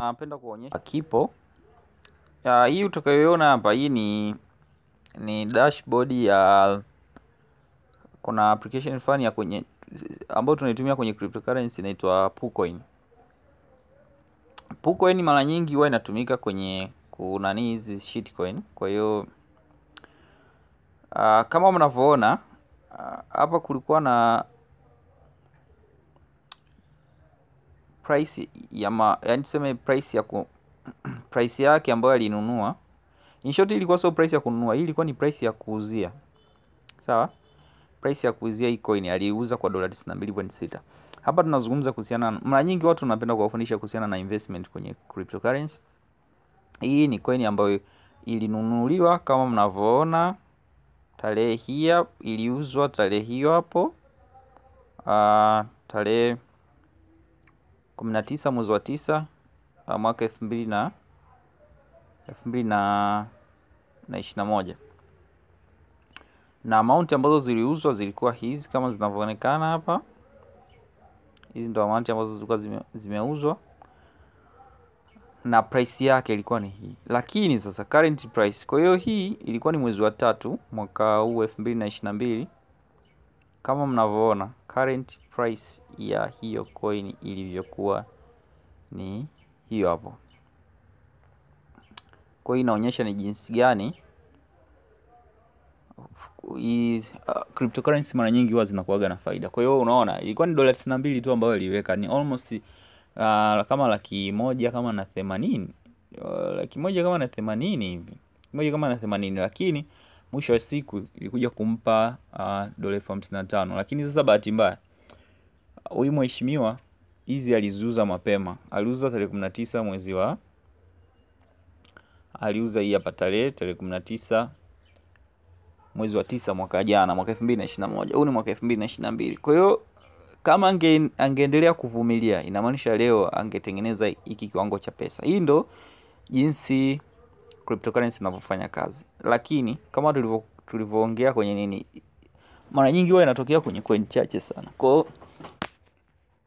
Napenda kuonyesha kipo. Hii utakayoiona hapa, hii ni dashboard ya, kuna application fulani ya kwenye ambayo tunaitumia kwenye cryptocurrency inaitwa PuCoin. PuCoin mara nyingi huwa inatumika kwenye kunani hizi shitcoin. Kwa hiyo kama mnavyoona hapa kulikuwa na price ya yani tuseme price ya price yake ambayo alinunua. In short ilikuwa sio price ya kununua, hii ilikuwa ni price ya kuuzia. Sawa? Price ya kuuzia hii coin aliuza kwa $92.6. Hapa tunazungumza kuhusiana, mara nyingi watu wanapenda kuwafundisha kuhusiana na investment kwenye cryptocurrency. Hii ni coin ambayo ilinunuliwa kama mnavyoona tarehe hii, iliuzwa tarehe hiyo hapo. Tarehe 19 mwezi wa 9 mwaka 2021. Na amount ambazo ziliuzwa zilikuwa hizi kama zinavyoonekana hapa. Hizi ndio amount ambazo zilikuwa zimeuzwa na price yake ilikuwa ni hii. Lakini sasa current price, kwa hiyo hii ilikuwa ni mwezi wa 3 mwaka huu 2022. Kama mnavyoona current price ya hiyo coin ilivyokuwa ni hiyo hapo. Kwa hiyo inaonyesha ni jinsi gani cryptocurrency mara nyingi huwa zinakuaga na faida. Kwa hiyo unaona ilikuwa ni $92 tu ambayo iliweka, ni almost kama laki moja kama na 80. Laki moja kama na 80 hivi. Moja kama na 80, lakini mwisho wa siku ilikuja kumpa $55. Lakini sasa bahati mbaya huyu mheshimiwa hizi alizuza mapema. Aliuza tarehe 19 mwezi wa, aliuza hii hapa tarehe 19 mwezi wa 9 mwaka jana, mwaka 2021. Huu ni mwaka 2022. Kwa hiyo kama angeendelea kuvumilia, inamaanisha leo angetengeneza hiki kiwango cha pesa. Hii ndo jinsi cryptocurrency inavyofanya kazi. Lakini kama tulivyoongea kwenye nini, mara nyingi huwa inatokea kwenye coin chache sana.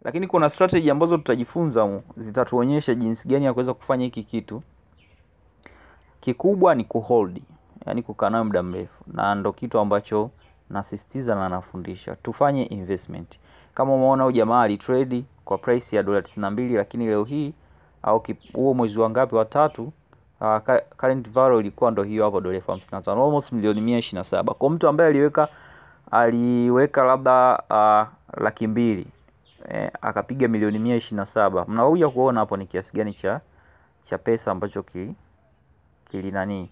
Lakini kuna strategy ambazo tutajifunza zitatuonyesha jinsi gani ya kuweza kufanya hiki kitu. Kikubwa ni kuhold, yani kukaa nayo muda mrefu, na ndo kitu ambacho nasisitiza na nafundisha. Tufanye investment. Kama umeona huyu jamaa alitrade kwa price ya $92, lakini leo hii au huo mwezi wa ngapi wa 3, current value ilikuwa ndo hiyo hapo $55, almost $127,000. Kwa mtu ambaye aliweka labda $200,000, akapiga $127,000. Mnakuja kuona hapo ni kiasi gani cha pesa ambacho kilinani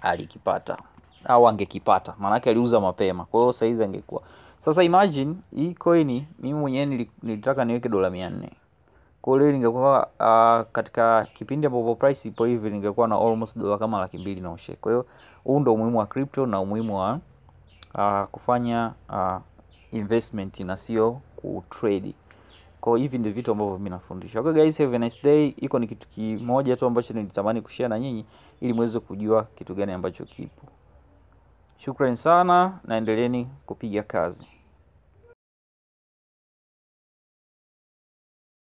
alikipata au angekipata, maana yake aliuza mapema. Kwa hiyo saizi angekuwa. Sasa imagine hii coin mimi mwenyewe nilitaka niweke $400. Kwa hiyo ningekuwa katika kipindi ambapo price ipo hivi ningekuwa na almost dola kama $200,000 na ushe. Kwa hiyo huu ndio umuhimu wa crypto na umuhimu wa kufanya investment na sio kutrade. Kwa hivi ndio vitu ambavyo mimi nafundisha. Okay guys, have a nice day. Iko ni kitu kimoja tu ambacho nilitamani kushare na nyinyi ili muweze kujua kitu gani ambacho kipo. Shukrani sana na endeleeni kupiga kazi.